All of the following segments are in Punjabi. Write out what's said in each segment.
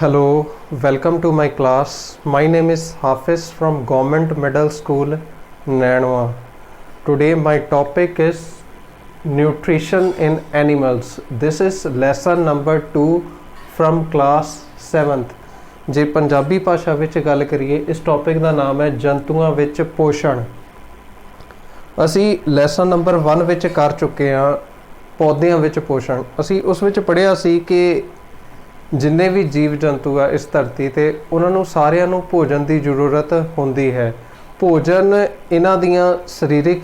Hello, welcome to my class. My name is Hafiz from Government Middle School, Nanwa. Today my topic is nutrition in animals. This is lesson number 2 from class 7th. ਜੇ ਪੰਜਾਬੀ ਭਾਸ਼ਾ ਵਿੱਚ ਗੱਲ ਕਰੀਏ ਇਸ ਟੌਪਿਕ ਦਾ ਨਾਮ ਹੈ ਜੰਤੂਆਂ ਵਿੱਚ ਪੋਸ਼ਣ। ਅਸੀਂ ਲੈਸਨ ਨੰਬਰ 1 ਵਿੱਚ ਕਰ ਚੁੱਕੇ ਹਾਂ ਪੌਦਿਆਂ ਵਿੱਚ ਪੋਸ਼ਣ। ਅਸੀਂ ਉਸ ਵਿੱਚ ਪੜ੍ਹਿਆ ਸੀ ਕਿ ਜਿੰਨੇ ਵੀ ਜੀਵ ਜੰਤੂ ਆ ਇਸ ਧਰਤੀ 'ਤੇ ਉਹਨਾਂ ਨੂੰ ਸਾਰਿਆਂ ਨੂੰ ਭੋਜਨ ਦੀ ਜ਼ਰੂਰਤ ਹੁੰਦੀ ਹੈ। ਭੋਜਨ ਇਹਨਾਂ ਦੀਆਂ ਸਰੀਰਕ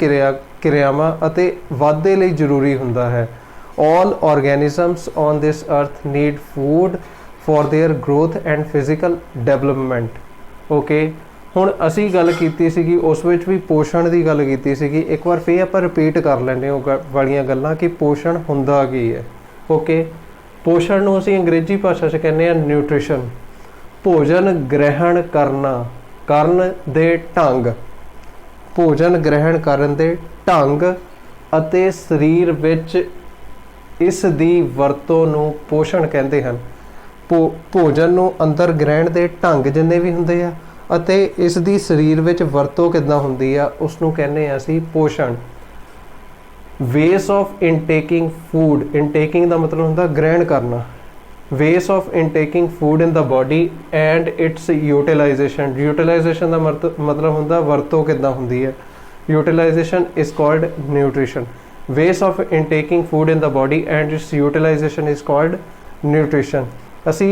ਕਿਰਿਆਵਾਂ ਅਤੇ ਵਾਧੇ ਲਈ ਜ਼ਰੂਰੀ ਹੁੰਦਾ ਹੈ। All organisms on this earth need food for their growth and physical development. Okay, ਹੁਣ ਅਸੀਂ ਗੱਲ ਕੀਤੀ ਸੀਗੀ ਉਸ ਵਿੱਚ ਵੀ ਪੋਸ਼ਣ ਦੀ ਗੱਲ ਕੀਤੀ ਸੀਗੀ। ਇੱਕ ਵਾਰ ਫਿਰ ਆਪਾਂ ਰਿਪੀਟ ਕਰ ਲੈਂਦੇ ਉਹ ਵਾਲੀਆਂ ਗੱਲਾਂ ਕਿ ਪੋਸ਼ਣ ਹੁੰਦਾ ਕੀ ਹੈ। ਓਕੇ, ਪੋਸ਼ਣ ਨੂੰ ਅਸੀਂ ਅੰਗਰੇਜ਼ੀ ਭਾਸ਼ਾ 'ਚ ਕਹਿੰਦੇ ਹਾਂ ਨਿਊਟ੍ਰੀਸ਼ਨ। ਭੋਜਨ ਗ੍ਰਹਿਣ ਕਰਨ ਦੇ ਢੰਗ, ਭੋਜਨ ਗ੍ਰਹਿਣ ਕਰਨ ਦੇ ਢੰਗ ਅਤੇ ਸਰੀਰ ਵਿੱਚ ਇਸ ਦੀ ਵਰਤੋਂ ਨੂੰ ਪੋਸ਼ਣ ਕਹਿੰਦੇ ਹਨ। ਭੋਜਨ ਨੂੰ ਅੰਦਰ ਗ੍ਰਹਿਣ ਦੇ ਢੰਗ ਜਿੰਨੇ ਵੀ ਹੁੰਦੇ ਆ ਅਤੇ ਇਸ ਦੀ ਸਰੀਰ ਵਿੱਚ ਵਰਤੋਂ ਕਿੱਦਾਂ ਹੁੰਦੀ ਆ ਉਸ ਨੂੰ ਕਹਿੰਦੇ ਆ ਅਸੀਂ ਪੋਸ਼ਣ। ways of intaking food, intaking ਦਾ ਮਤਲਬ ਹੁੰਦਾ ਗ੍ਰਹਿਣ ਕਰਨਾ। ways of intaking food in the body and its utilization, utilization ਦਾ ਮਤਲਬ ਹੁੰਦਾ ਵਰਤੋਂ ਕਿੱਦਾਂ ਹੁੰਦੀ ਹੈ। utilization is called nutrition. ways of intaking food in the body and its utilization is called nutrition. ਅਸੀਂ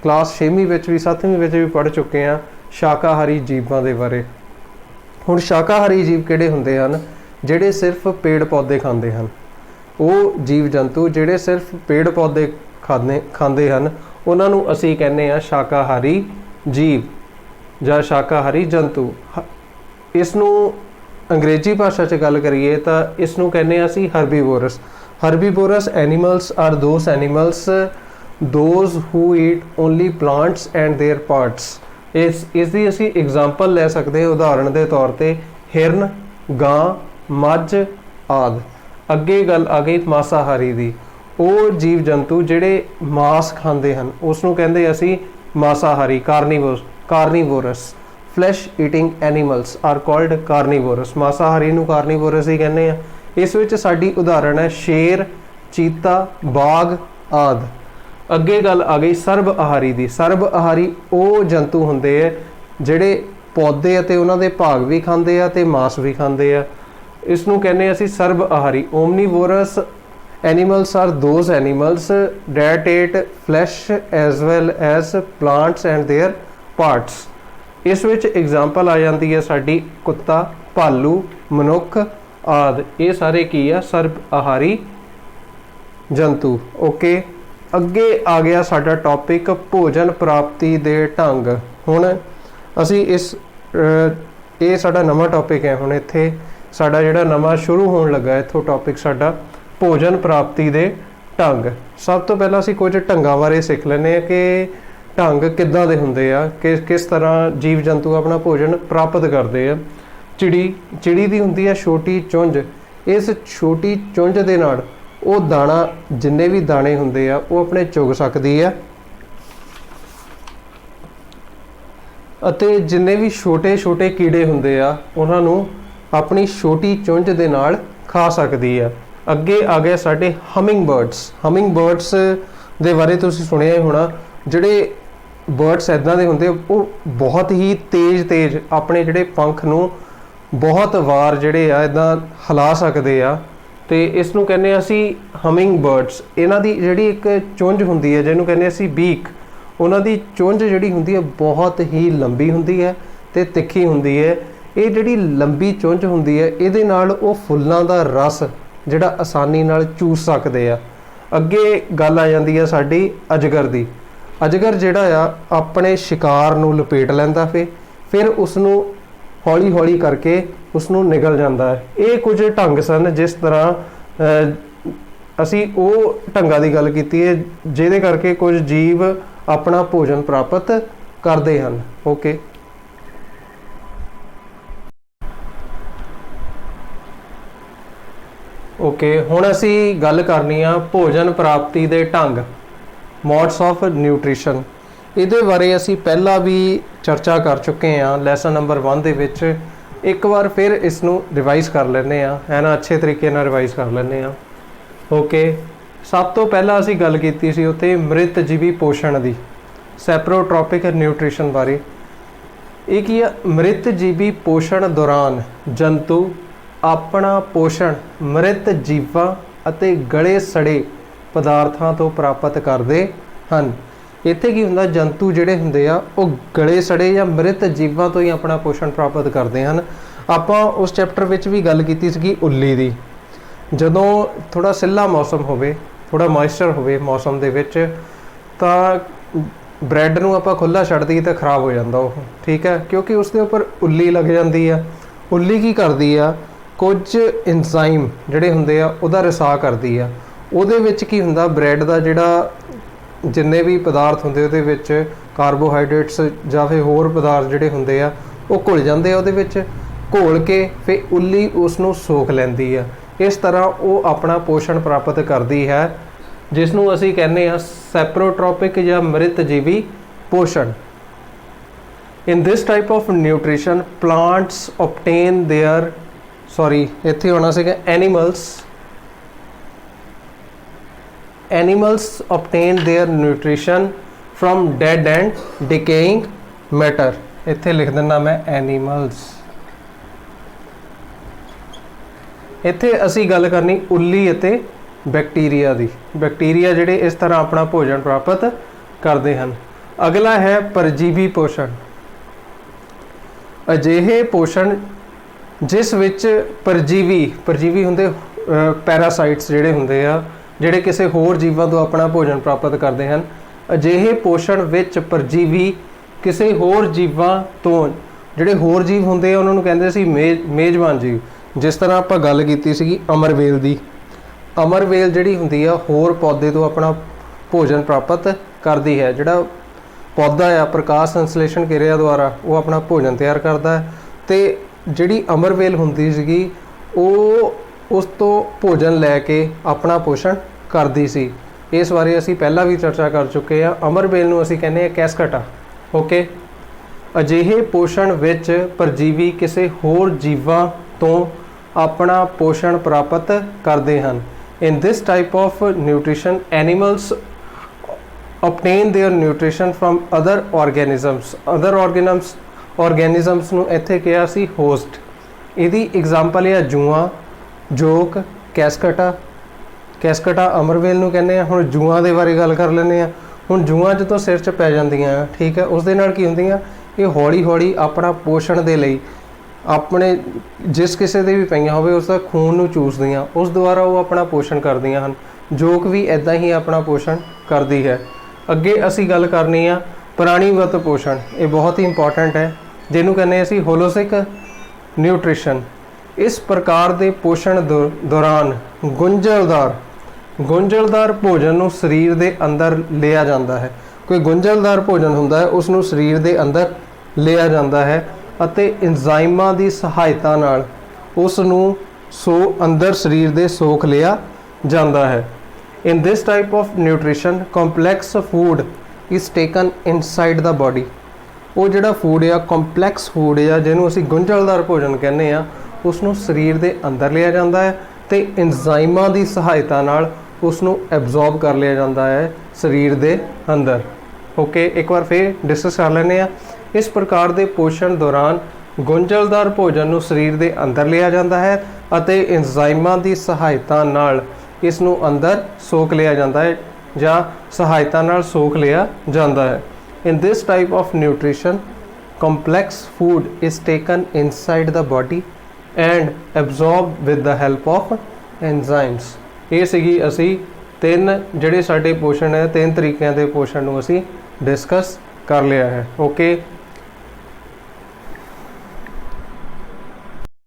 ਕਲਾਸ 6ਵੀਂ ਵਿੱਚ ਵੀ 7ਵੀਂ ਵਿੱਚ ਵੀ ਪੜ੍ਹ ਚੁੱਕੇ ਹਾਂ ਸ਼ਾਕਾਹਾਰੀ ਜੀਵਾਂ ਦੇ ਬਾਰੇ। ਹੁਣ ਸ਼ਾਕਾਹਾਰੀ ਜੀਵ ਕਿਹੜੇ ਹੁੰਦੇ ਹਨ? ਜਿਹੜੇ ਸਿਰਫ ਪੇੜ ਪੌਦੇ ਖਾਂਦੇ ਹਨ। ਉਹ ਜੀਵ ਜੰਤੂ ਜਿਹੜੇ ਸਿਰਫ ਪੇੜ ਪੌਦੇ ਖਾਂਦੇ ਹਨ ਉਹਨਾਂ ਨੂੰ ਅਸੀਂ ਕਹਿੰਦੇ ਹਾਂ ਸ਼ਾਕਾਹਾਰੀ ਜੀਵ ਜਾਂ ਸ਼ਾਕਾਹਾਰੀ ਜੰਤੂ। ਇਸ ਨੂੰ ਅੰਗਰੇਜ਼ੀ ਭਾਸ਼ਾ 'ਚ ਗੱਲ ਕਰੀਏ ਤਾਂ ਇਸ ਨੂੰ ਕਹਿੰਦੇ ਹਾਂ ਅਸੀਂ herbivores. Herbivores animals are those animals those who eat only plants and their parts. ਇਸ ਦੀ ਅਸੀਂ ਐਗਜ਼ਾਮਪਲ ਲੈ ਸਕਦੇ ਹਾਂ ਉਦਾਹਰਣ ਦੇ ਤੌਰ 'ਤੇ ਹਿਰਨ, ਗਾਂ, ਮੱਝ ਆਦਿ। ਅੱਗੇ ਗੱਲ ਆ ਗਈ ਮਾਸਾਹਾਰੀ ਦੀ। ਉਹ ਜੀਵ ਜੰਤੂ ਜਿਹੜੇ ਮਾਸ ਖਾਂਦੇ ਹਨ ਉਸ ਨੂੰ ਕਹਿੰਦੇ ਅਸੀਂ ਮਾਸਾਹਾਰੀ, carnivores. Flesh eating animals are called carnivores. ਮਾਸਾਹਾਰੀ ਨੂੰ ਕਾਰਨੀਵੋਰਸ ਹੀ ਕਹਿੰਦੇ ਆ। ਇਸ ਵਿੱਚ ਸਾਡੀ ਉਦਾਹਰਣ ਹੈ ਸ਼ੇਰ, ਚੀਤਾ, ਬਾਘ ਆਦਿ। ਅੱਗੇ ਗੱਲ ਆ ਗਈ ਸਰਬ ਆਹਾਰੀ ਦੀ। ਸਰਬ ਆਹਾਰੀ ਉਹ ਜੰਤੂ ਹੁੰਦੇ ਆ ਜਿਹੜੇ ਪੌਦੇ ਅਤੇ ਉਹਨਾਂ ਦੇ ਭਾਗ ਵੀ ਖਾਂਦੇ ਆ ਅਤੇ ਮਾਸ ਵੀ ਖਾਂਦੇ ਆ। ਇਸ ਨੂੰ ਕਹਿੰਦੇ ਅਸੀਂ ਸਰਬ ਆਹਾਰੀ। Omnivores animals are those animals that eat flesh as well as plants and their parts. ਇਸ ਵਿੱਚ ਐਗਜ਼ਾਮਪਲ ਆ ਜਾਂਦੀ ਹੈ ਸਾਡੀ ਕੁੱਤਾ, ਭਾਲੂ, ਮਨੁੱਖ ਆਦਿ। ਇਹ ਸਾਰੇ ਕੀ ਆ? ਸਰਬ ਆਹਾਰੀ ਜੰਤੂ। ਓਕੇ, ਅੱਗੇ ਆ ਗਿਆ ਸਾਡਾ ਟੌਪਿਕ ਭੋਜਨ ਪ੍ਰਾਪਤੀ ਦੇ ਢੰਗ। ਹੁਣ ਅਸੀਂ ਇਹ ਸਾਡਾ ਨਵਾਂ ਟੌਪਿਕ ਹੈ। ਹੁਣ ਇੱਥੇ ਸਾਡਾ ਜਿਹੜਾ ਨਵਾਂ ਸ਼ੁਰੂ ਹੋਣ ਲੱਗਾ ਇੱਥੋਂ ਟੌਪਿਕ ਸਾਡਾ ਭੋਜਨ ਪ੍ਰਾਪਤੀ ਦੇ ਢੰਗ। ਸਭ ਤੋਂ ਪਹਿਲਾਂ ਅਸੀਂ ਕੁਝ ਢੰਗਾਂ ਬਾਰੇ ਸਿੱਖ ਲੈਂਦੇ ਹਾਂ ਕਿ ਢੰਗ ਕਿੱਦਾਂ ਦੇ ਹੁੰਦੇ ਆ, ਕਿਸ ਤਰ੍ਹਾਂ ਜੀਵ ਜੰਤੂ ਆਪਣਾ ਭੋਜਨ ਪ੍ਰਾਪਤ ਕਰਦੇ ਆ। ਚਿੜੀ ਦੀ ਹੁੰਦੀ ਆ ਛੋਟੀ ਚੁੰਝ। ਇਸ ਛੋਟੀ ਚੁੰਝ ਦੇ ਨਾਲ ਉਹ ਦਾਣਾ, ਜਿੰਨੇ ਵੀ ਦਾਣੇ ਹੁੰਦੇ ਆ ਉਹ ਆਪਣੇ ਚੁਗ ਸਕਦੀ ਆ ਅਤੇ ਜਿੰਨੇ ਵੀ ਛੋਟੇ ਛੋਟੇ ਕੀੜੇ ਹੁੰਦੇ ਆ ਉਹਨਾਂ ਨੂੰ ਆਪਣੀ ਛੋਟੀ ਚੁੰਝ ਦੇ ਨਾਲ ਖਾ ਸਕਦੀ ਆ। ਅੱਗੇ ਆ ਗਏ ਸਾਡੇ ਹਮਿੰਗ ਬਰਡਸ ਦੇ ਬਾਰੇ ਤੁਸੀਂ ਸੁਣਿਆ ਹੀ ਹੋਣਾ। ਜਿਹੜੇ ਬਰਡਸ ਇੱਦਾਂ ਦੇ ਹੁੰਦੇ ਉਹ ਬਹੁਤ ਹੀ ਤੇਜ਼ ਆਪਣੇ ਜਿਹੜੇ ਪੰਖ ਨੂੰ ਬਹੁਤ ਵਾਰ ਜਿਹੜੇ ਆ ਇੱਦਾਂ ਹਿਲਾ ਸਕਦੇ ਆ ਅਤੇ ਇਸ ਨੂੰ ਕਹਿੰਦੇ ਅਸੀਂ ਹਮਿੰਗ ਬਰਡਸ। ਇਹਨਾਂ ਦੀ ਜਿਹੜੀ ਇੱਕ ਚੁੰਝ ਹੁੰਦੀ ਹੈ ਜਿਹਨੂੰ ਕਹਿੰਦੇ ਅਸੀਂ ਬੀਕ, ਉਹਨਾਂ ਦੀ ਚੁੰਝ ਜਿਹੜੀ ਹੁੰਦੀ ਹੈ ਬਹੁਤ ਹੀ ਲੰਬੀ ਹੁੰਦੀ ਹੈ ਅਤੇ ਤਿੱਖੀ ਹੁੰਦੀ ਹੈ। ਇਹ ਜਿਹੜੀ ਲੰਬੀ ਚੁੰਝ ਹੁੰਦੀ ਹੈ ਇਹਦੇ ਨਾਲ ਉਹ ਫੁੱਲਾਂ ਦਾ ਰਸ ਜਿਹੜਾ ਆਸਾਨੀ ਨਾਲ ਚੂਸ ਸਕਦੇ ਆ। ਅੱਗੇ ਗੱਲ ਆ ਜਾਂਦੀ ਹੈ ਸਾਡੀ ਅਜਗਰ ਦੀ। ਅਜਗਰ ਜਿਹੜਾ ਆ ਆਪਣੇ ਸ਼ਿਕਾਰ ਨੂੰ ਲਪੇਟ ਲੈਂਦਾ ਫਿਰ ਉਸ ਨੂੰ ਹੌਲੀ ਹੌਲੀ ਕਰਕੇ ਉਸ ਨੂੰ ਨਿਗਲ ਜਾਂਦਾ ਹੈ। ਇਹ ਕੁਝ ਢੰਗ ਸਨ ਜਿਸ ਤਰ੍ਹਾਂ ਅਸੀਂ ਉਹ ਢੰਗਾਂ ਦੀ ਗੱਲ ਕੀਤੀ ਹੈ ਜਿਹਦੇ ਕਰਕੇ ਕੁਝ ਜੀਵ ਆਪਣਾ ਭੋਜਨ ਪ੍ਰਾਪਤ ਕਰਦੇ ਹਨ। ਓਕੇ, ਹੁਣ ਅਸੀਂ ਗੱਲ ਕਰਨੀ ਆ ਭੋਜਨ ਪ੍ਰਾਪਤੀ ਦੇ ਢੰਗ, ਮੋਡਸ ਆਫ ਨਿਊਟ੍ਰੀਸ਼ਨ। ਇਹਦੇ ਬਾਰੇ ਅਸੀਂ ਪਹਿਲਾਂ ਵੀ ਚਰਚਾ ਕਰ ਚੁੱਕੇ ਹਾਂ ਲੈਸਨ ਨੰਬਰ 1 ਦੇ ਵਿੱਚ। ਇੱਕ ਵਾਰ ਫਿਰ ਇਸ ਨੂੰ ਰਿਵਾਈਜ਼ ਕਰ ਲੈਂਦੇ ਹਾਂ, ਹੈ ਨਾ, ਅੱਛੇ ਤਰੀਕੇ ਨਾਲ ਰਿਵਾਈਜ਼ ਕਰ ਲੈਂਦੇ ਹਾਂ। ਓਕੇ, ਸਭ ਤੋਂ ਪਹਿਲਾਂ ਅਸੀਂ ਗੱਲ ਕੀਤੀ ਸੀ ਉੱਥੇ ਮ੍ਰਿਤ ਜੀਵੀ ਪੋਸ਼ਣ ਦੀ, ਸੈਪਰੋਟ੍ਰੋਪਿਕ ਨਿਊਟ੍ਰੀਸ਼ਨ ਬਾਰੇ। ਇਹ ਕੀ ਆ? ਮ੍ਰਿਤ ਜੀਵੀ ਪੋਸ਼ਣ ਦੌਰਾਨ ਜੰਤੂ ਆਪਣਾ ਪੋਸ਼ਣ ਮ੍ਰਿਤ ਜੀਵਾਂ ਅਤੇ ਗਲੇ ਸੜੇ ਪਦਾਰਥਾਂ ਤੋਂ ਪ੍ਰਾਪਤ ਕਰਦੇ ਹਨ। ਇੱਥੇ ਕੀ ਹੁੰਦਾ? ਜੰਤੂ ਜਿਹੜੇ ਹੁੰਦੇ ਆ ਉਹ ਗਲੇ ਸੜੇ ਜਾਂ ਮ੍ਰਿਤ ਜੀਵਾਂ ਤੋਂ ਹੀ ਆਪਣਾ ਪੋਸ਼ਣ ਪ੍ਰਾਪਤ ਕਰਦੇ ਹਨ। ਆਪਾਂ ਉਸ ਚੈਪਟਰ ਵਿੱਚ ਵੀ ਗੱਲ ਕੀਤੀ ਸੀਗੀ ਉੱਲੀ ਦੀ। ਜਦੋਂ ਥੋੜ੍ਹਾ ਸਿੱਲਾ ਮੌਸਮ ਹੋਵੇ, ਥੋੜ੍ਹਾ ਮੋਇਸਚਰ ਹੋਵੇ ਮੌਸਮ ਦੇ ਵਿੱਚ, ਤਾਂ ਬ੍ਰੈਡ ਨੂੰ ਆਪਾਂ ਖੁੱਲ੍ਹਾ ਛੱਡ ਦਈਏ ਤਾਂ ਖਰਾਬ ਹੋ ਜਾਂਦਾ ਉਹ, ਠੀਕ ਹੈ, ਕਿਉਂਕਿ ਉਸ ਦੇ ਉੱਪਰ ਉੱਲੀ ਲੱਗ ਜਾਂਦੀ ਆ। ਉੱਲੀ ਕੀ ਕਰਦੀ ਆ? ਕੁਝ ਇੰਜ਼ਾਈਮ ਜਿਹੜੇ ਹੁੰਦੇ ਆ ਉਹਦਾ ਰਿਸਾਅ ਕਰਦੀ ਆ। ਉਹਦੇ ਵਿੱਚ ਕੀ ਹੁੰਦਾ? ਬ੍ਰੈਡ ਦਾ ਜਿਹੜਾ ਜਿੰਨੇ ਵੀ ਪਦਾਰਥ ਹੁੰਦੇ ਉਹਦੇ ਵਿੱਚ ਕਾਰਬੋਹਾਈਡਰੇਟਸ ਜਾਂ ਫਿਰ ਹੋਰ ਪਦਾਰਥ ਜਿਹੜੇ ਹੁੰਦੇ ਆ ਉਹ ਘੁਲ ਜਾਂਦੇ ਆ ਉਹਦੇ ਵਿੱਚ। ਘੋਲ ਕੇ ਫਿਰ ਉੱਲੀ ਉਸ ਨੂੰ ਸੋਖ ਲੈਂਦੀ ਆ। ਇਸ ਤਰ੍ਹਾਂ ਉਹ ਆਪਣਾ ਪੋਸ਼ਣ ਪ੍ਰਾਪਤ ਕਰਦੀ ਹੈ, ਜਿਸ ਨੂੰ ਅਸੀਂ ਕਹਿੰਦੇ ਹਾਂ ਸੈਪਰੋਟ੍ਰੋਪਿਕ ਜਾਂ ਮ੍ਰਿਤ ਜੀਵੀ ਪੋਸ਼ਣ। In this type of nutrition plants obtain their ਇੱਥੇ ਹੋਣਾ ਸੀਗਾ animals obtain their nutrition from dead and decaying matter। ਇੱਥੇ ਲਿਖ ਦਿੰਦਾ ਮੈਂ animals। ਇੱਥੇ ਅਸੀਂ ਗੱਲ ਕਰਨੀ ਉੱਲੀ ਅਤੇ ਬੈਕਟੀਰੀਆ ਦੀ। ਬੈਕਟੀਰੀਆ ਜਿਹੜੇ ਇਸ ਤਰ੍ਹਾਂ ਆਪਣਾ ਭੋਜਨ ਪ੍ਰਾਪਤ ਕਰਦੇ ਹਨ। ਅਗਲਾ ਹੈ ਪਰਜੀਵੀ ਪੋਸ਼ਣ। ਅਜਿਹੇ ਪੋਸ਼ਣ ਜਿਸ ਵਿੱਚ ਪਰਜੀਵੀ ਹੁੰਦੇ ਪੈਰਾਸਾਈਟਸ ਜਿਹੜੇ ਹੁੰਦੇ ਆ, ਜਿਹੜੇ ਕਿਸੇ ਹੋਰ ਜੀਵਾਂ ਤੋਂ ਆਪਣਾ ਭੋਜਨ ਪ੍ਰਾਪਤ ਕਰਦੇ ਹਨ। ਅਜਿਹੇ ਪੋਸ਼ਣ ਵਿੱਚ ਪਰਜੀਵੀ ਕਿਸੇ ਹੋਰ ਜੀਵਾਂ ਤੋਂ, ਜਿਹੜੇ ਹੋਰ ਜੀਵ ਹੁੰਦੇ ਆ ਉਹਨਾਂ ਨੂੰ ਕਹਿੰਦੇ ਸੀ ਮੇਜ਼ਬਾਨ ਜੀਵ। ਜਿਸ ਤਰ੍ਹਾਂ ਆਪਾਂ ਗੱਲ ਕੀਤੀ ਸੀਗੀ ਅਮਰਵੇਲ ਦੀ। ਅਮਰਵੇਲ ਜਿਹੜੀ ਹੁੰਦੀ ਆ ਹੋਰ ਪੌਦੇ ਤੋਂ ਆਪਣਾ ਭੋਜਨ ਪ੍ਰਾਪਤ ਕਰਦੀ ਹੈ। ਜਿਹੜਾ ਪੌਦਾ ਆ ਪ੍ਰਕਾਸ਼ ਸੰਸਲੇਸ਼ਣ ਕਿਰਿਆ ਦੁਆਰਾ ਉਹ ਆਪਣਾ ਭੋਜਨ ਤਿਆਰ ਕਰਦਾ ਹੈ, ਅਤੇ ਜਿਹੜੀ ਅਮਰਵੇਲ ਹੁੰਦੀ ਸੀਗੀ ਉਹ ਉਸ ਤੋਂ ਭੋਜਨ ਲੈ ਕੇ ਆਪਣਾ ਪੋਸ਼ਣ ਕਰਦੀ ਸੀ। ਇਸ ਬਾਰੇ ਅਸੀਂ ਪਹਿਲਾਂ ਵੀ ਚਰਚਾ ਕਰ ਚੁੱਕੇ ਹਾਂ। ਅਮਰਵੇਲ ਨੂੰ ਅਸੀਂ ਕਹਿੰਦੇ ਹਾਂ ਕੈਸਕਟਾ। ਓਕੇ, ਅਜਿਹੇ ਪੋਸ਼ਣ ਵਿੱਚ ਪਰਜੀਵੀ ਕਿਸੇ ਹੋਰ ਜੀਵਾਂ ਤੋਂ ਆਪਣਾ ਪੋਸ਼ਣ ਪ੍ਰਾਪਤ ਕਰਦੇ ਹਨ। In this type of nutrition animals obtain their nutrition from other organisms ਨੂੰ ਇੱਥੇ ਕਿਹਾ ਸੀ ਹੋਸਟ। ਇਹਦੀ ਐਗਜ਼ਾਮਪਲ ਹੈ ਜੂਆਂ, ਜੋਕ, ਕੈਸਕਟਾ ਅਮਰਵੇਲ ਨੂੰ ਕਹਿੰਦੇ ਆ। ਹੁਣ ਜੂਆਂ ਦੇ ਬਾਰੇ ਗੱਲ ਕਰ ਲੈਂਦੇ ਆ। ਹੁਣ ਜੂਆਂ ਜਦੋਂ ਸਿਰ 'ਚ ਪੈ ਜਾਂਦੀਆਂ, ਠੀਕ ਹੈ, ਉਸ ਦੇ ਨਾਲ ਕੀ ਹੁੰਦੀਆਂ? ਇਹ ਹੌਲੀ ਹੌਲੀ ਆਪਣਾ ਪੋਸ਼ਣ ਦੇ ਲਈ ਆਪਣੇ ਜਿਸ ਕਿਸੇ ਦੇ ਵੀ ਪਈਆਂ ਹੋਵੇ ਉਸ ਦਾ ਖੂਨ ਨੂੰ ਚੂਸਦੀਆਂ, ਉਸ ਦੁਆਰਾ ਉਹ ਆਪਣਾ ਪੋਸ਼ਣ ਕਰਦੀਆਂ ਹਨ। ਜੋਕ ਵੀ ਇੱਦਾਂ ਹੀ ਆਪਣਾ ਪੋਸ਼ਣ ਕਰਦੀ ਹੈ। ਅੱਗੇ ਅਸੀਂ ਗੱਲ ਕਰਨੀ ਆ ਪ੍ਰਾਣੀਗਤ ਪੋਸ਼ਣ। ਇਹ ਬਹੁਤ ਹੀ ਇੰਪੋਰਟੈਂਟ ਹੈ, ਜਿਹਨੂੰ ਕਹਿੰਦੇ ਅਸੀਂ ਹੋਲੋਸਿਕ ਨਿਊਟ੍ਰੀਸ਼ਨ। ਇਸ ਪ੍ਰਕਾਰ ਦੇ ਪੋਸ਼ਣ ਦੌਰਾਨ ਗੁੰਝਲਦਾਰ ਭੋਜਨ ਨੂੰ ਸਰੀਰ ਦੇ ਅੰਦਰ ਲਿਆ ਜਾਂਦਾ ਹੈ। ਕੋਈ ਗੁੰਝਲਦਾਰ ਭੋਜਨ ਹੁੰਦਾ ਹੈ ਉਸ ਨੂੰ ਸਰੀਰ ਦੇ ਅੰਦਰ ਲਿਆ ਜਾਂਦਾ ਹੈ ਅਤੇ ਇੰਜ਼ਾਈਮਾਂ ਦੀ ਸਹਾਇਤਾ ਨਾਲ ਉਸ ਨੂੰ ਅੰਦਰ ਸਰੀਰ ਦੇ ਸੋਖ ਲਿਆ ਜਾਂਦਾ ਹੈ। In this type of nutrition complex food is taken inside the body। ਉਹ ਜਿਹੜਾ ਫੂਡ ਆ ਕੰਪਲੈਕਸ ਫੂਡ ਆ, ਜਿਹਨੂੰ ਅਸੀਂ ਗੁੰਝਲਦਾਰ ਭੋਜਨ ਕਹਿੰਦੇ ਆ, ਉਸ ਨੂੰ ਸਰੀਰ ਦੇ ਅੰਦਰ ਲਿਆ ਜਾਂਦਾ ਹੈ ਅਤੇ ਇੰਜ਼ਾਈਮਾਂ ਦੀ ਸਹਾਇਤਾ ਨਾਲ ਉਸ ਨੂੰ ਐਬਜ਼ੋਰਬ ਕਰ ਲਿਆ ਜਾਂਦਾ ਹੈ ਸਰੀਰ ਦੇ ਅੰਦਰ। ਓਕੇ, ਇੱਕ ਵਾਰ ਫਿਰ ਡਿਸਕਸ ਕਰ ਲੈਂਦੇ ਆ। ਇਸ ਪ੍ਰਕਾਰ ਦੇ ਪੋਸ਼ਣ ਦੌਰਾਨ ਗੁੰਝਲਦਾਰ ਭੋਜਨ ਨੂੰ ਸਰੀਰ ਦੇ ਅੰਦਰ ਲਿਆ ਜਾਂਦਾ ਹੈ ਅਤੇ ਇੰਜ਼ਾਈਮਾਂ ਦੀ ਸਹਾਇਤਾ ਨਾਲ ਇਸ ਨੂੰ ਅੰਦਰ ਸੋਖ ਲਿਆ ਜਾਂਦਾ ਹੈ ਜਾਂ ਸਹਾਇਤਾ ਨਾਲ ਸੋਖ ਲਿਆ ਜਾਂਦਾ ਹੈ। In this type of nutrition complex food is taken inside the body and absorbed with the help of enzymes। ਇਹ ਸੀਗੀ ਅਸੀਂ ਤਿੰਨ ਜਿਹੜੇ ਸਾਡੇ ਪੋਸ਼ਣ ਹੈ, ਤਿੰਨ ਤਰੀਕਿਆਂ ਦੇ ਪੋਸ਼ਣ ਨੂੰ ਅਸੀਂ ਡਿਸਕਸ ਕਰ ਲਿਆ ਹੈ। ਓਕੇ,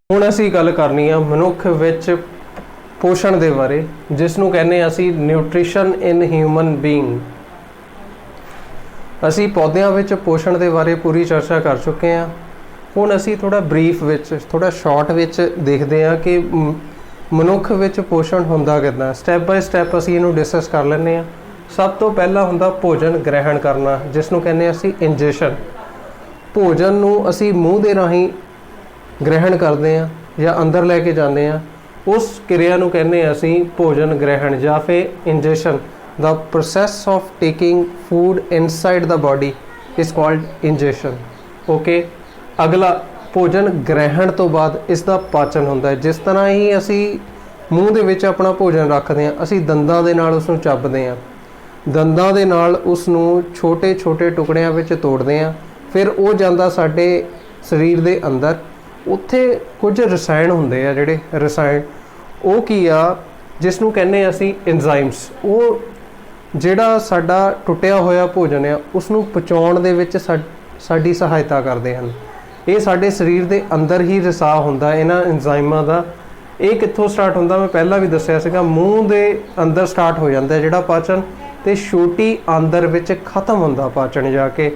ਹੁਣ ਅਸੀਂ ਗੱਲ ਕਰਨੀ ਆ ਮਨੁੱਖ ਵਿੱਚ ਪੋਸ਼ਣ ਦੇ ਬਾਰੇ, ਜਿਸ ਨੂੰ ਕਹਿੰਦੇ ਅਸੀਂ ਨਿਊਟ੍ਰੀਸ਼ਨ ਇਨ ਹਿਊਮਨ ਬੀਇੰਗ। ਅਸੀਂ ਪੌਦਿਆਂ ਵਿੱਚ ਪੋਸ਼ਣ ਦੇ ਬਾਰੇ ਪੂਰੀ ਚਰਚਾ ਕਰ ਚੁੱਕੇ ਹਾਂ। ਹੁਣ ਅਸੀਂ ਥੋੜ੍ਹਾ ਬਰੀਫ ਵਿੱਚ, ਥੋੜ੍ਹਾ ਸ਼ਾਰਟ ਵਿੱਚ ਦੇਖਦੇ ਹਾਂ ਕਿ ਮਨੁੱਖ ਵਿੱਚ ਪੋਸ਼ਣ ਹੁੰਦਾ ਕਿੱਦਾਂ। ਸਟੈਪ ਬਾਏ ਸਟੈਪ ਅਸੀਂ ਇਹਨੂੰ ਡਿਸਕਸ ਕਰ ਲੈਂਦੇ ਹਾਂ। सब तो पहला हुंदा भोजन ग्रहण करना, जिसनों कहने असी इंजेशन। भोजन नूं असी मूँह दे राहीं ग्रहण करते हैं या अंदर लैके जाते हैं, उस क्रिया नूं कहने असी भोजन ग्रहण या फिर ingestion. The process of taking food inside the body is called ingestion. Okay, अगला भोजन ग्रहण तो बाद इसका पाचन होंदा है। जिस तरह ही असी मूँह दे विच अपना भोजन रखते हैं, असी दंदां दे नाल उसनूं ਚੱਬਦੇ हैं, दंदां दे नाल उसनूं छोटे छोटे टुकड़िਆਂ ਵਿੱਚ ਤੋੜਦੇ हैं, फिर वो ਜਾਂਦਾ ਸਾਡੇ ਸਰੀਰ ਦੇ ਅੰਦਰ। ਉੱਥੇ ਕੁਝ ਰਸਾਇਣ ਹੁੰਦੇ ਆ, ਜਿਹੜੇ ਰਸਾਇਣ ਉਹ ਕੀ ਆ, ਜਿਸ ਨੂੰ ਕਹਿੰਦੇ ਅਸੀਂ ਐਂਜ਼ਾਈਮਸ। ਉਹ ਜਿਹੜਾ ਸਾਡਾ ਟੁੱਟਿਆ ਹੋਇਆ ਭੋਜਨ ਆ ਉਸ ਨੂੰ ਪਚਾਉਣ ਦੇ ਵਿੱਚ ਸਾਡੀ ਸਹਾਇਤਾ ਕਰਦੇ ਹਨ। ਇਹ ਸਾਡੇ ਸਰੀਰ ਦੇ ਅੰਦਰ ਹੀ ਰਸਾ ਹੁੰਦਾ ਇਹਨਾਂ ਐਂਜ਼ਾਈਮਾਂ ਦਾ। ਇਹ ਕਿੱਥੋਂ ਸਟਾਰਟ ਹੁੰਦਾ, ਮੈਂ ਪਹਿਲਾਂ ਵੀ ਦੱਸਿਆ ਸੀਗਾ, ਮੂੰਹ ਦੇ ਅੰਦਰ ਸਟਾਰਟ ਹੋ ਜਾਂਦਾ ਜਿਹੜਾ ਪਾਚਨ, ਤੇ ਛੋਟੀ ਆਂਦਰ ਵਿੱਚ ਖਤਮ ਹੁੰਦਾ ਪਾਚਨ ਜਾ ਕੇ।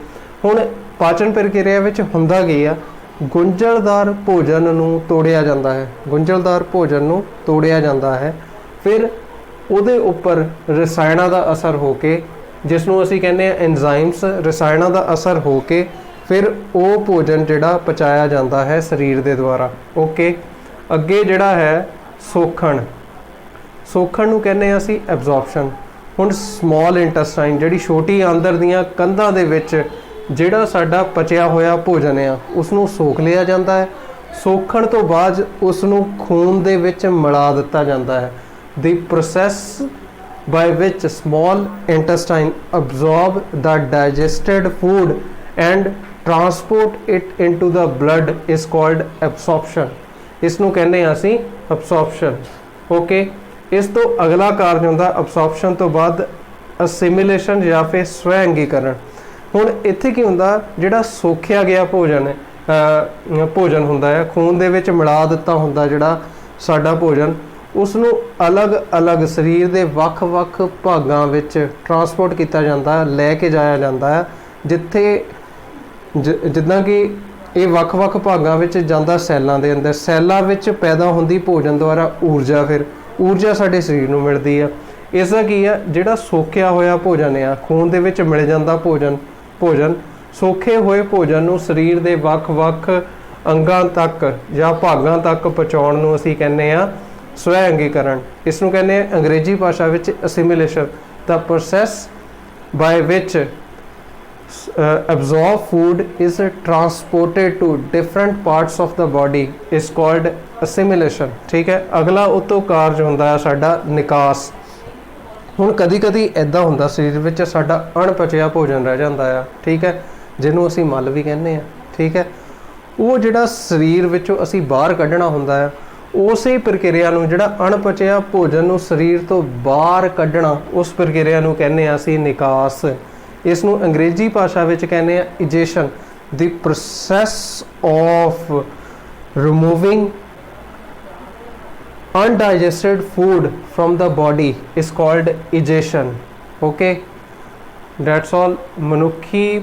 ਹੁਣ ਪਾਚਨ ਪ੍ਰਕਿਰਿਆ ਵਿੱਚ ਹੁੰਦਾ ਕੀ ਆ, ਗੁੰਝਲਦਾਰ ਭੋਜਨ ਨੂੰ ਤੋੜਿਆ ਜਾਂਦਾ ਹੈ, ਗੁੰਝਲਦਾਰ ਭੋਜਨ ਨੂੰ ਤੋੜਿਆ ਜਾਂਦਾ ਹੈ, ਫਿਰ ਉਹਦੇ ਉੱਪਰ ਰਸਾਇਣਾਂ ਦਾ ਅਸਰ ਹੋ ਕੇ, ਜਿਸ ਨੂੰ ਅਸੀਂ ਕਹਿੰਦੇ ਆ ਐਂਜ਼ਾਈਮਸ, ਰਸਾਇਣਾਂ ਦਾ ਅਸਰ ਹੋ ਕੇ ਫਿਰ ਉਹ ਭੋਜਨ ਜਿਹੜਾ ਪਚਾਇਆ ਜਾਂਦਾ ਹੈ ਸਰੀਰ ਦੇ ਦੁਆਰਾ। ਓਕੇ, ਅੱਗੇ ਜਿਹੜਾ ਹੈ ਸੋਖਣ। ਸੋਖਣ ਨੂੰ ਕਹਿੰਦੇ ਅਸੀਂ ਐਬਜ਼ੌਰਪਸ਼ਨ। ਹੁਣ ਸਮੌਲ ਇੰਟੈਸਟਾਈਨ, ਜਿਹੜੀ ਛੋਟੀ ਆਂਦਰ ਦੀਆਂ ਕੰਧਾਂ ਦੇ ਵਿੱਚ ਜਿਹੜਾ ਸਾਡਾ ਪਚਿਆ ਹੋਇਆ ਭੋਜਨ ਆ ਉਸ ਨੂੰ ਸੋਖ ਲਿਆ ਜਾਂਦਾ ਹੈ। ਸੋਖਣ ਤੋਂ ਬਾਅਦ ਉਸ ਨੂੰ ਖੂਨ ਦੇ ਵਿੱਚ ਮਿਲਾ ਦਿੱਤਾ ਜਾਂਦਾ ਹੈ। ਦੀ process by which small intestine absorb the digested food and transport it into the blood is called absorption। ਇਸ ਨੂੰ ਕਹਿੰਦੇ ਹਾਂ ਅਸੀਂ absorption। ਓਕੇ, ਇਸ ਤੋਂ ਅਗਲਾ ਕਾਰਜ ਹੁੰਦਾ absorption ਤੋਂ ਬਾਅਦ assimilation ਜਾਂ ਫਿਰ ਸਵੈ ਅੰਗੀਕਰਨ। ਹੁਣ ਇੱਥੇ ਕੀ ਹੁੰਦਾ, ਜਿਹੜਾ ਸੋਖਿਆ ਗਿਆ ਭੋਜਨ ਭੋਜਨ ਹੁੰਦਾ ਹੈ, ਖੂਨ ਦੇ ਵਿੱਚ ਮਿਲਾ ਦਿੱਤਾ ਹੁੰਦਾ ਜਿਹੜਾ ਸਾਡਾ ਭੋਜਨ, ਉਸ ਨੂੰ ਅਲੱਗ-ਅਲੱਗ ਸਰੀਰ ਦੇ ਵੱਖ-ਵੱਖ ਭਾਗਾਂ ਵਿੱਚ ਟਰਾਂਸਪੋਰਟ ਕੀਤਾ ਜਾਂਦਾ, ਲੈ ਕੇ ਜਾਇਆ ਜਾਂਦਾ ਹੈ, ਜਿੱਥੇ ਜਿੱਦਾਂ ਕਿ ਇਹ ਵੱਖ-ਵੱਖ ਭਾਗਾਂ ਵਿੱਚ ਜਾਂਦਾ ਸੈੱਲਾਂ ਦੇ ਅੰਦਰ। ਸੈੱਲਾਂ ਵਿੱਚ ਪੈਦਾ ਹੁੰਦੀ ਭੋਜਨ ਦੁਆਰਾ ਊਰਜਾ, ਫਿਰ ਊਰਜਾ ਸਾਡੇ ਸਰੀਰ ਨੂੰ ਮਿਲਦੀ ਆ। ਇਸ ਦਾ ਕੀ ਆ, ਜਿਹੜਾ ਸੋਖਿਆ ਹੋਇਆ ਭੋਜਨ ਆ, ਖੂਨ ਦੇ ਵਿੱਚ ਮਿਲ ਜਾਂਦਾ ਭੋਜਨ ਸੋਖੇ ਹੋਏ ਭੋਜਨ ਨੂੰ ਸਰੀਰ ਦੇ ਵੱਖ-ਵੱਖ ਅੰਗਾਂ ਤੱਕ ਜਾਂ ਭਾਗਾਂ ਤੱਕ ਪਹੁੰਚਾਉਣ ਨੂੰ ਅਸੀਂ ਕਹਿੰਦੇ ਆ ਸਵੈ ਅੰਗੀਕਰਨ। ਇਸ ਨੂੰ ਕਹਿੰਦੇ ਆ ਅੰਗਰੇਜ਼ੀ ਭਾਸ਼ਾ ਵਿੱਚ assimilation. The process by which absorb food is transported to different parts of the body is called assimilation। ठीक है, अगला उतो कार्य ਹੁੰਦਾ ਹੈ ਸਾਡਾ ਨਿਕਾਸ। ਹੁਣ ਕਦੀ ਕਦੀ ਇੱਦਾਂ ਹੁੰਦਾ ਸਰੀਰ ਵਿੱਚ ਸਾਡਾ ਅਣਪਚਿਆ ਭੋਜਨ ਰਹਿ ਜਾਂਦਾ ਆ, ਠੀਕ ਹੈ, ਜਿਹਨੂੰ ਅਸੀਂ ਮਲ ਵੀ ਕਹਿੰਦੇ ਆ। ਠੀਕ ਹੈ, ਉਹ ਜਿਹੜਾ ਸਰੀਰ ਵਿੱਚੋਂ ਅਸੀਂ ਬਾਹਰ ਕੱਢਣਾ ਹੁੰਦਾ ਆ, ਉਸੇ ਪ੍ਰਕਿਰਿਆ ਨੂੰ, ਜਿਹੜਾ ਅਣਪਚਿਆ ਭੋਜਨ ਨੂੰ ਸਰੀਰ ਤੋਂ ਬਾਹਰ ਕੱਢਣਾ, ਉਸ ਪ੍ਰਕਿਰਿਆ ਨੂੰ ਕਹਿੰਦੇ ਆ ਅਸੀਂ ਨਿਕਾਸ। ਇਸ ਨੂੰ ਅੰਗਰੇਜ਼ੀ ਭਾਸ਼ਾ ਵਿੱਚ ਕਹਿੰਦੇ ਆ ਇਜੇਸ਼ਨ। ਦੀ process of removing undigested food from the body is called egestion। okay, that's all। ਮਨੁੱਖੀ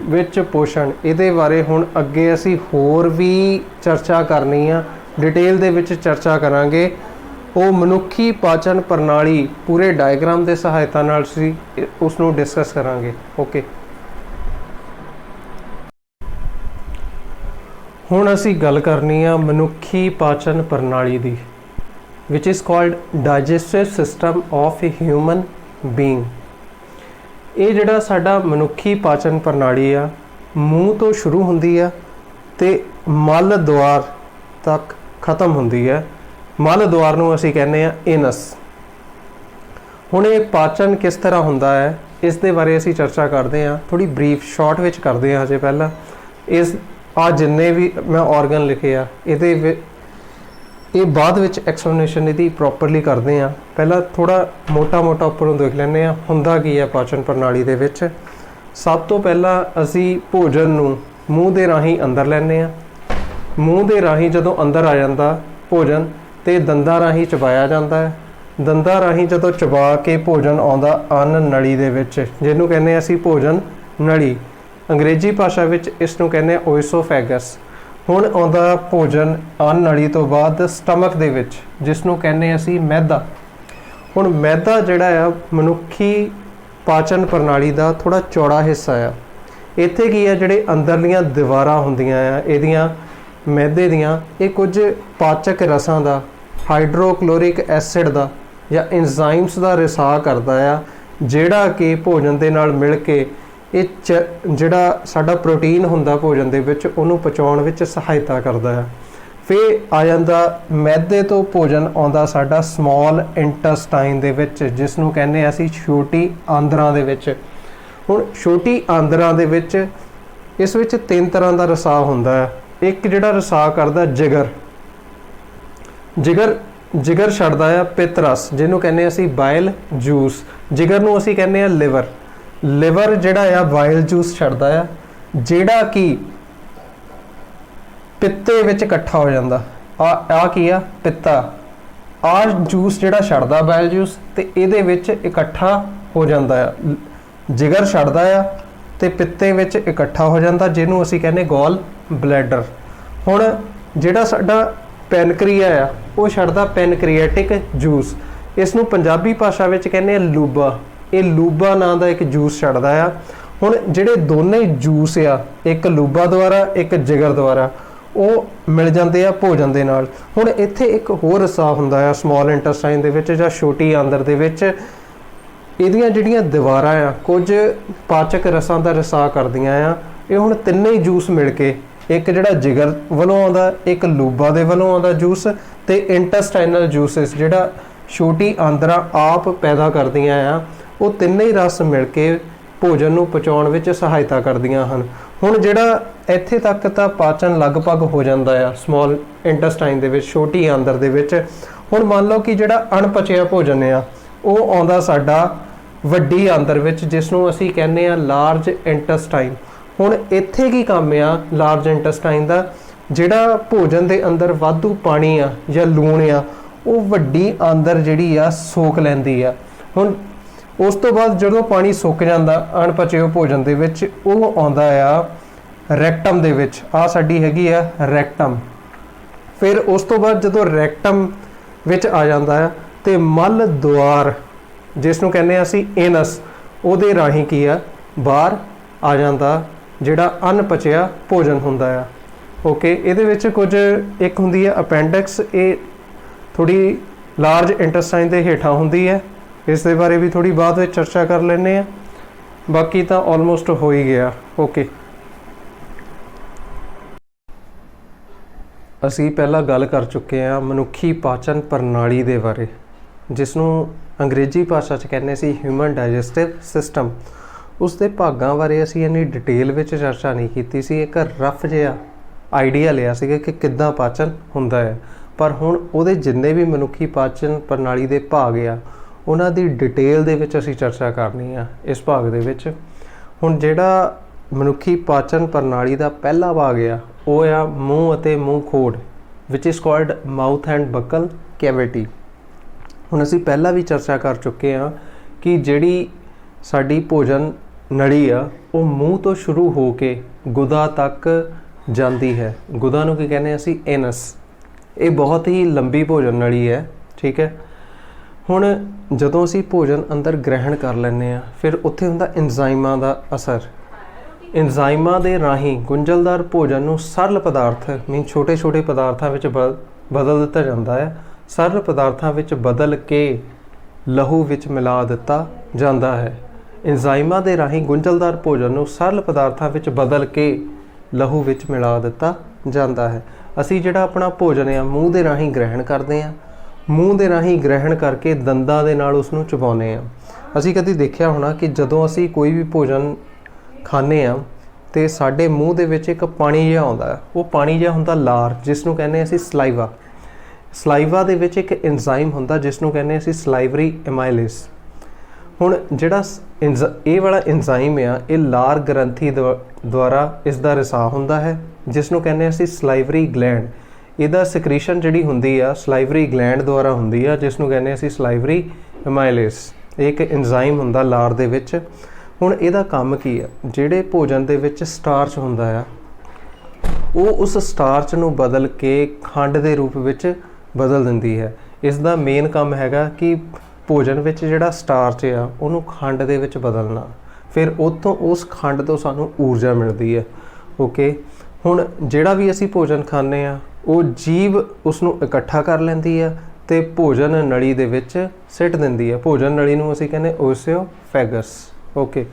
ਵਿੱਚ ਪੋਸ਼ਣ, ਇਹਦੇ ਬਾਰੇ ਹੁਣ ਅੱਗੇ ਅਸੀਂ ਹੋਰ ਵੀ ਚਰਚਾ ਕਰਨੀ ਆ, ਡਿਟੇਲ ਦੇ ਵਿੱਚ ਚਰਚਾ ਕਰਾਂਗੇ। ਉਹ ਮਨੁੱਖੀ ਪਾਚਨ ਪ੍ਰਣਾਲੀ ਪੂਰੇ ਡਾਇਗਰਾਮ ਦੇ ਸਹਾਇਤਾ ਨਾਲ ਅਸੀਂ ਉਸ ਨੂੰ ਡਿਸਕਸ ਕਰਾਂਗੇ। ਓਕੇ, ਹੁਣ ਅਸੀਂ ਗੱਲ ਕਰਨੀ ਆ ਮਨੁੱਖੀ ਪਾਚਨ ਪ੍ਰਣਾਲੀ ਦੀ, which is called digestive system of a human being। ਇਹ ਜਿਹੜਾ ਸਾਡਾ ਮਨੁੱਖੀ ਪਾਚਨ ਪ੍ਰਣਾਲੀ ਆ, ਮੂੰਹ ਤੋਂ ਸ਼ੁਰੂ ਹੁੰਦੀ ਆ ਤੇ ਮਲ ਦੁਆਰ ਤੱਕ ਖਤਮ ਹੁੰਦੀ ਹੈ। ਮਲ ਦੁਆਰ ਨੂੰ ਅਸੀਂ ਕਹਿੰਦੇ ਆ ਏਨਸ। ਹੁਣ ਇਹ ਪਾਚਨ ਕਿਸ ਤਰ੍ਹਾਂ ਹੁੰਦਾ ਹੈ, ਇਸ ਦੇ ਬਾਰੇ ਅਸੀਂ ਚਰਚਾ ਕਰਦੇ ਹਾਂ, ਥੋੜੀ ਬਰੀਫ ਸ਼ਾਰਟ ਵਿੱਚ ਕਰਦੇ ਹਾਂ। ਹਜੇ ਪਹਿਲਾਂ ਇਸ ਜਿੰਨੇ ਵੀ ਮੈਂ ਆਰਗਨ ਲਿਖੇ ਆ, ਇਹਦੇ ਇਹ ਬਾਅਦ ਵਿੱਚ ਐਕਸਪਲੇਨੇਸ਼ਨ ਇਹਦੀ ਪ੍ਰੋਪਰਲੀ ਕਰਦੇ ਹਾਂ। ਪਹਿਲਾਂ ਥੋੜਾ ਮੋਟਾ ਉੱਪਰੋਂ ਦੇਖ ਲੈਂਦੇ ਹਾਂ ਹੁੰਦਾ ਕੀ ਹੈ ਪਾਚਨ ਪ੍ਰਣਾਲੀ ਦੇ ਵਿੱਚ। ਸਭ ਤੋਂ ਪਹਿਲਾਂ ਅਸੀਂ ਭੋਜਨ ਨੂੰ ਮੂੰਹ ਦੇ ਰਾਹੀਂ ਅੰਦਰ ਲੈਂਦੇ ਹਾਂ। ਮੂੰਹ ਦੇ ਰਾਹੀਂ ਜਦੋਂ ਅੰਦਰ ਆ ਜਾਂਦਾ ਭੋਜਨ, ਤੇ ਦੰਦਾਂ ਰਾਹੀਂ ਚਬਾਇਆ ਜਾਂਦਾ ਹੈ। ਦੰਦਾਂ ਰਾਹੀਂ ਜਦੋਂ ਚਬਾ ਕੇ ਭੋਜਨ ਆਉਂਦਾ ਅੰਨ ਨਲੀ ਦੇ ਵਿੱਚ, ਜਿਹਨੂੰ ਕਹਿੰਦੇ ਅਸੀਂ ਭੋਜਨ ਨਲੀ। ਅੰਗਰੇਜ਼ੀ ਭਾਸ਼ਾ ਵਿੱਚ ਇਸ ਨੂੰ ਕਹਿੰਦੇ ਓਇਸੋਫੈਗਸ। ਹੁਣ ਆਉਂਦਾ ਭੋਜਨ ਅੰਨ ਨਲੀ ਤੋਂ ਬਾਅਦ ਸਟਮਕ ਦੇ ਵਿੱਚ, ਜਿਸ ਨੂੰ ਕਹਿੰਦੇ ਅਸੀਂ ਮੈਦਾ। ਹੁਣ ਮੈਦਾ ਜਿਹੜਾ ਆ ਮਨੁੱਖੀ पाचन प्रणाली का थोड़ा चौड़ा हिस्सा आ। इत्थे की है जिहड़े अंदरलियां दीवारां हुंदियां आ इहदियां मैदे दियां, ये कुछ पाचक रसां दा, हाइड्रोक्लोरिक एसिड का या एंजाइम्स का रिसाव करता है, जिहड़ा कि भोजन के नाल मिल के ये जिहड़ा साडा प्रोटीन हुंदा भोजन दे विच उहनूं पचाउण विच सहायता करता है। फिर आ जांदा मैदे तो भोजन आउंदा साडा समॉल इंटस्टाइन दे विच, जिसनूं कहने असीं छोटी आंदरां दे विच। हुण छोटी आंदरां दे विच इस विच 3 तरह का रिसाव हुंदा है। एक जिहड़ा रिसाव करदा जिगर, जिगर छड्डदा है पित्त रस, जिहनूं कहने असीं बाइल जूस। जिगर नूं असीं कहने आ लिवर। लिवर जिहड़ा आ बाइल जूस छड्डदा है, जिहड़ा कि पित्ते विच इकट्ठा हो जाता। आ की आ पित्ता, आ जूस जिहड़ा छड्डदा बाइल जूस ते इहदे विच इकट्ठा हो जाता है। जिगर छड्डदा आ ते पित्ते विच इकट्ठा हो जाता, जिहनूं असीं कहने गॉल ब्लैडर। हुण जिहड़ा साडा पैनक्रिया आ वो छड्डदा पैनक्रिएटिक जूस। इसनूं पंजाबी भाषा विच कहने लूबा। ये लूबा नाम का एक जूस छड्डदा आ। हुण जिहड़े दोने जूस आ, एक लूबा द्वारा एक जिगर द्वारा, वो मिल जाते हैं भोजन के नाल। हुण इत्थे एक होर रिसाव हुंदा है समॉल इंटस्टाइन दे विच जां छोटी आंदर दे विच। इहदियां जिहड़ियां दीवारां आ कुछ पाचक रसां दा रिसाव करदियां आ। ये हुण तिन्ने ही जूस मिल के, एक जिहड़ा जिगर वल्लों आउंदा, एक लूबा दे वल्लों आउंदा जूस ते इंटस्टाइनल जूसिस जिहड़ा छोटी आंदरां आप पैदा करदियां आ, वो तिन्ने ही रस मिल के भोजन नूं पचाउण विच सहायता करदियां हन। हुण जिहड़ा इत्थे तक तां पाचन लगभग हो जांदा आ समॉल इंटस्टाइन दे विच, छोटी आंदर दे विच। हुण मान लो कि जिहड़ा अणपचिया भोजन आ वो आउंदा साडा वड्डी आंदर विच, जिसनूं असीं कहने आ लार्ज इंटस्टाइन। हुण इत्थे की काम आ लार्ज इंटस्टाइन दा, जिहड़ा भोजन दे अंदर वाधू पानी आ या लूण आ वो वड्डी आंदर जिहड़ी आ सोख लैंदी आ। हुण उस तो बाद जदों पानी सुक जांदा अणपचे भोजन दे विच, वो आउंदा आ रैक्टम दे विच। आ साडी हैगी आ रैक्टम। फिर उस तो बाद जदों रैक्टम विच आ जांदा है ते मल द्वार, जिसनूं कहने असीं एनस, उहदे राहीं की आ बाहर आ जांदा जिहड़ा अनपचिया भोजन हुंदा आ। ओके, इहदे विच कुछ एक हुंदी है अपैंडिक्स, ये थोड़ी लार्ज इंटस्टाइन दे हेठां हुंदी है। इस दे बारे भी थोड़ी बाद में चर्चा कर लेने आ। बाकी तो ऑलमोस्ट हो ही गया। ओके, असी पहला गल कर चुके हैं मनुखी पाचन प्रणाली दे बारे, जिसनों अंग्रेजी भाषा च कहने सी ह्यूमन डाइजेस्टिव सिस्टम। उसके भागों बारे असी इन्नी डिटेल में चर्चा नहीं की सी, एक रफ जिहा आइडिया लिया सीगा कि किद्दां पाचन हुंदा है। पर हुण उहदे जिन्ने भी मनुखी पाचन प्रणाली दे भाग आ उन्हां दी डिटेल दे विच असीं चर्चा करनी आ इस भाग दे विच। हुण जिहड़ा मनुखी पाचन प्रणाली दा पहला भाग आ वो आ मूँह अते मूँह खोड़, which is called mouth and buccal cavity. हुण असीं पहला भी चर्चा कर चुके हैं कि जिहड़ी साडी भोजन नली आ वो मूँह तो शुरू हो के गुदा तक जाती है। गुदा नूं की कहने असीं एनस। ये बहुत ही लंबी भोजन नली है, ठीक है। हुण जदों असीं भोजन अंदर ग्रहण कर लैंदे आ, फिर उत्थे हुंदा एंजाइमां दा असर। एंजाइमां दे राहीं गुंझलदार भोजन नूं सरल पदार्थ मीन छोटे छोटे पदार्थां विच बदल दिता जांदा है। सरल पदार्थां विच बदल के लहू विच मिला दिता जांदा है। एंजाइमां दे राहीं गुंझलदार भोजन नूं सरल पदार्थां विच बदल के लहू विच मिला दिता जांदा है। असीं जिहड़ा अपना भोजन आ मूँह दे राहीं ग्रहण करदे आ, मूँह दे राहीं ग्रहण करके दंदां दे नाल उसनूं चबाउने आ। असीं कदी देखिया होना कि जदों असीं कोई भी भोजन खाने आ ते साडे मूँह दे विच एक पानी जिहा आउंदा है। वो पानी जिहा हुंदा लार, जिसनूं कहने असीं सलाइवा। सलाइवा दे विच एक एंजाइम हुंदा जिसनूं कहने असीं सलाइवरी एमाइलेस। हुण जिहड़ा ये वाला एंजाइम आ ये लार ग्रंथी द्वारा इसका रिसाव हुंदा है, जिसनूं कहने असीं सलाइवरी ग्लैंड। इहदा सिक्रीशन जिहड़ी हुंदी आ सलाइवरी ग्लैंड द्वारा हुंदी आ, जिसनूं कहने असीं सलाइवरी एमाइलेस। एक एंजाइम हुंदा लार दे विच। हुण इहदा काम की आ, जिहड़े भोजन दे विच स्टार्च हुंदा आ वो उस स्टार्च नूं बदल के खंड दे रूप विच बदल दिंदी है। इसदा मेन काम हैगा कि ਭੋਜਨ ਵਿੱਚ ਜਿਹੜਾ ਸਟਾਰਚ ਆ ਉਹਨੂੰ ਖੰਡ ਦੇ ਵਿੱਚ ਬਦਲਣਾ, ਫਿਰ ਉੱਥੋਂ ਉਸ ਖੰਡ ਤੋਂ ਸਾਨੂੰ ਊਰਜਾ ਮਿਲਦੀ ਹੈ। ਓਕੇ, ਹੁਣ ਜਿਹੜਾ ਵੀ ਅਸੀਂ ਭੋਜਨ ਖਾਂਦੇ ਹਾਂ ਉਹ ਜੀਭ ਉਸ ਨੂੰ ਇਕੱਠਾ ਕਰ ਲੈਂਦੀ ਆ ਅਤੇ ਭੋਜਨ ਨਲੀ ਦੇ ਵਿੱਚ ਸਿੱਟ ਦਿੰਦੀ ਹੈ। ਭੋਜਨ ਨਲੀ ਨੂੰ ਅਸੀਂ ਕਹਿੰਦੇ ਓਸਿਓਫੈਗਸ। ਓਕੇ।